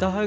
10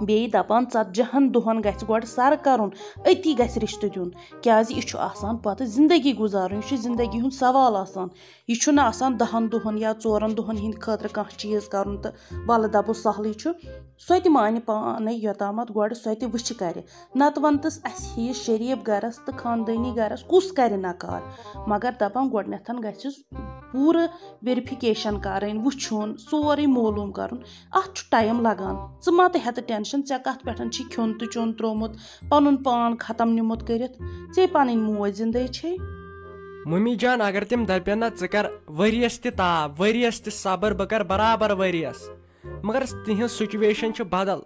بیٚیہِ دَپان 40 دۄہَن گژھِ گۄڈٕ سَر کَرُن أتی گژھِ رِشتہٕ دیُن کیٛازِ یہِ چھُ آسان پَتہٕ زِندگی گُزارُن یہِ چھُ زِندگی ہُنٛد سوال آسان یہِ چھُنہٕ آسان 10 دۄہَن یا 4 دۄہَن ہِنٛدِ خٲطرٕ کانٛہہ چیٖز کَرُن تہٕ وَلہٕ دَپو سہلٕے چھُ سۄ تہِ مانہِ پانَے یوٚتامَتھ گۄڈٕ سۄ تہِ وٕچھِ کَرِ نَتہٕ وَنتَس اَسہِ ہِوِس شریٖف گَرَس تہٕ خاندٲنی گَرَس کُس کَرِ نَکار مگر دَپان گۄڈٕنٮ۪تھ گژھِ پوٗرٕ ویرِفِکیشَن کَرٕنۍ وٕچھُن سورُے معلوٗم کَرُن اَتھ چھُ ٹایم لَگان ژٕ ما تہِ ہٮ۪تہٕ ٹٮ۪نشَن ژےٚ کَتھ پٮ۪ٹھ چھِ کھیوٚن تہٕ چیوٚن ترٛوومُت پَنُن پان ختم نِمُت کٔرِتھ ژےٚ پَنٕنۍ موج زِندَے چھے مٔمی جان اگر تِم دَپن نہ ژٕ کر ؤریَس تہِ تاپھ ؤریَس تہِ صبر بہٕ کَرٕ برابر ؤریَس مگر تِہنٛز سُچویشَن چھِ بدل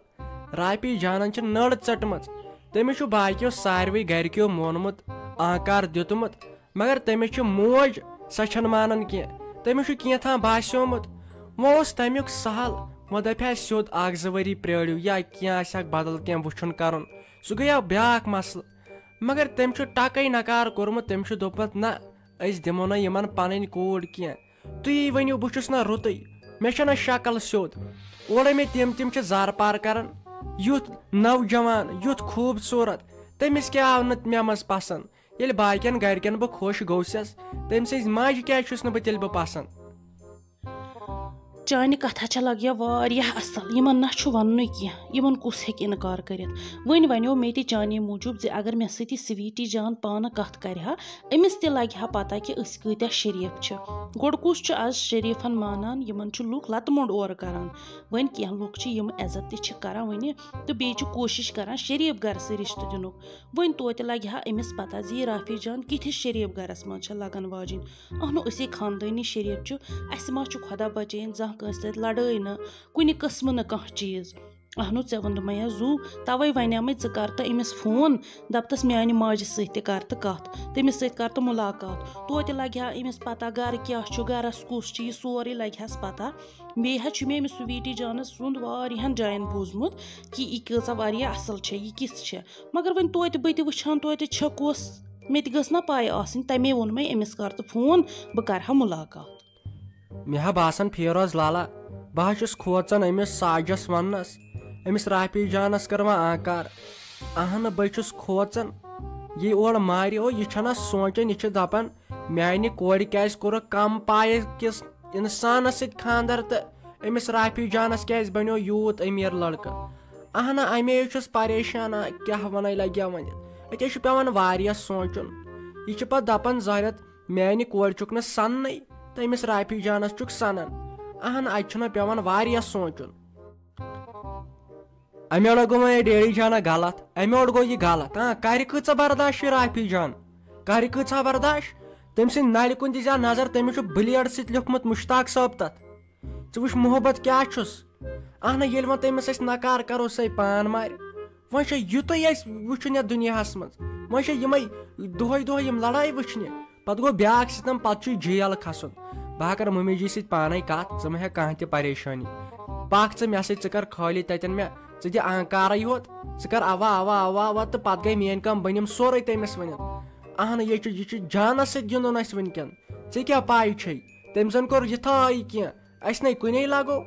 رافی جانن چھِ نٔر ژٔٹمٕژ تٔمِس چھُ باقیو ساروٕے گرِکیو مونمُت آنکار دیُتمُت مگر تٔمِس چھِ موج سۄ چھنہٕ مانان کینٛہہ تٔمِس چھُ کینٛژھا باسیومُت وۄنۍ اوس تمیُک سہل وۄنۍ دَپہِ ہا سیوٚد 1-2 ؤری پرٛٲرِو یا کینٛہہ آسہِ ہاکھ بدل کینٛہہ وٕچھُن کَرُن سُہ گٔیو بیٛاکھ مسلہٕ مگر تٔمۍ چھُ ٹکے نکار کوٚرمُت تٔمۍ چھُ دوٚپمُت نہ أسۍ دِمو نہٕ یِمن پنٕنۍ کوٗر کینٛہہ تُہی ؤنِو بہٕ چھُس نہ رُتُے مےٚ چھنہ شکل سیوٚد اورے مےٚ تِم چھِ زارٕ پار کران یُتھ نوجوان یُتھ خوٗبصوٗرت تٔمِس کیٛاہ آو نہٕ مےٚ منٛز پسنٛد ییٚلہِ باقین گرِکٮ۪ن بہٕ خۄش گوٚوسَس تٔمۍ سٕنٛزِ ماجہِ کیٛازِ چھُس نہٕ بہٕ تیٚلہِ بہٕ پسنٛد چانہِ کَتھا چھےٚ لَگیا واریاہ اَصٕل یِمن نہ چھُ وَننُے کینٛہہ یِمن کُس ہیٚکہِ اِنکار کٔرِتھ وۄنۍ وَنیو مےٚ تہِ چانے موٗجوٗب زِ اگر مےٚ سۭتۍ یہِ سِویٖٹی جان پانہٕ کَتھ کَرِ ہا أمِس تہِ لَگہِ ہا پَتہ کہِ أسۍ کۭتیاہ شریٖف چھِ گۄڈٕ کُس چھُ آز شریٖفن مانان یِمن چھُ لُکھ لَتہٕ موٚنٛڈ اورٕ کران وۄنۍ کینٛہہ لُکھ چھِ یِم عزت تہِ چھِ کران وۄنہِ تہٕ بیٚیہِ چھِ کوٗشِش کران شریٖف گرسٕے رِشتہٕ دِنُک وۄنۍ توتہِ لَگہِ ہا أمِس پَتہ زِ یہِ رافی جان کِتھِس شریٖف گرس منٛز چھےٚ لگان واجِنۍ اہنو أسے خاندٲنی شریٖف چھُ اَسہِ ما چھُ خۄدا بَچٲیِن زانٛہہ کٲنٛسہِ سۭتۍ لڑٲے نہٕ کُنہِ قٕسمہٕ نہٕ کانٛہہ چیٖز اہنو ژےٚ ووٚنمَے زوٗ تَوَے وَنیٛامَے ژٕ کر تہٕ أمِس فون دَپتَس میٛانہِ ماجہِ سۭتۍ تہِ کر تہٕ کَتھ تٔمِس سۭتۍ کر تہٕ مُلاقات توتہِ لَگہِ ہا أمِس پَتہ گرٕ کیٛاہ چھُ گرَس کُس چھُ یہِ سورُے لَگہِ ہَس پَتہ بیٚیہِ حظ چھُ مےٚ أمِس سُویٖٹی جانَس سُنٛد واریاہَن جایَن بوٗزمُت کہِ یہِ کۭژاہ واریاہ اَصٕل چھےٚ یہِ کِژھ چھےٚ مگر وۄنۍ توتہِ بہٕ تہِ وٕچھان توتہِ چھےٚ کۄس مےٚ تہِ گٔژھ نہ پاے آسٕنۍ تَمے ووٚنمَے أمِس کر تہٕ فون بہٕ کَرٕ ہا مُلاقات مےٚ ہا باسان فیروز لالا بہٕ حظ چھُس کھوژان أمِس ساجس وَننَس أمِس رافی جانس کٔر وۄنۍ آنکار اہنہٕ بہٕ چھُس کھوژان یہِ اورٕ ماریو یہِ چھنہ سونٛچان یہِ چھِ دپان میانہِ کورِ کیٛازِ کوٚرُکھ کم پایہِ کِس انسانس سۭتۍ خانٛدر تہٕ أمِس رافی جانس کیٛازِ بنیو یوٗت أمیٖر لڑکہٕ اہنہٕ امے چھُس پریشان کیٛاہ وَنَے لگیا وَنہِ أکے چھُ پیٚوان واریاہ سونٛچُن یہِ چھِ پتہٕ دپان ظٲہرت میانہِ کورِ چھُکھ نہٕ سننٕے تہٕ أمِس رافی جانس چھُکھ سنان اہنہٕ اَتہِ چھُنہ پیٚوان واریاہ سونٛچُن امہِ اورٕ گوٚو وۄنۍ ڈیڈی جانا غلط امہِ اورٕ گوٚو یہِ غلط کرِ کۭژاہ برداش یہِ رافی جان کرِ کۭژاہ برداش تٔمۍ سٕنٛدِ نرِ کُن دِژ نظر تٔمِس چھُ بلیڈ سۭتۍ لیوٗکھمُت مُشتاق صٲب تتھ ژٕ وٕچھ محبت کیٛاہ چھُس اہنہٕ ییٚلہِ وۄنۍ تٔمِس أسۍ نکار کرو سۄے پان مارِ وۄنۍ چھُ یُتُے اَسہِ وٕچھُن یتھ دُنیاہس منٛز وۄنۍ چھِ یِمے دۄہے دۄہے یِم لڑٲے وٕچھنہِ پتہٕ گوٚو بیٛاکھ سِتم پتہٕ چھُ جیل کھسُن بہٕ ہا کرٕ مٔمی جی سۭتۍ پانے کتھ ژٕ مہ ہٮ۪کھ کانٛہہ تہِ پریشٲنی پکھ ژٕ مےٚ سۭتۍ ژٕ کر خٲلی تتٮ۪ن مےٚ ژٕ دِ آنکارے یوت ژٕ کر اوا اوا اوا اوا تہٕ پتہٕ گٔے میٲنۍ کٲم بہٕ نِمہٕ سورُے تٔمِس ؤنِتھ اہنہٕ یہِ چھُ جانس سۭتۍ گِنٛدُن اسہِ وٕنکیٚن ژےٚ کیٛاہ پاے چھے تٔمۍ زن کوٚر یِتھٲے کینٛہہ اسہِ نے کُنے لگو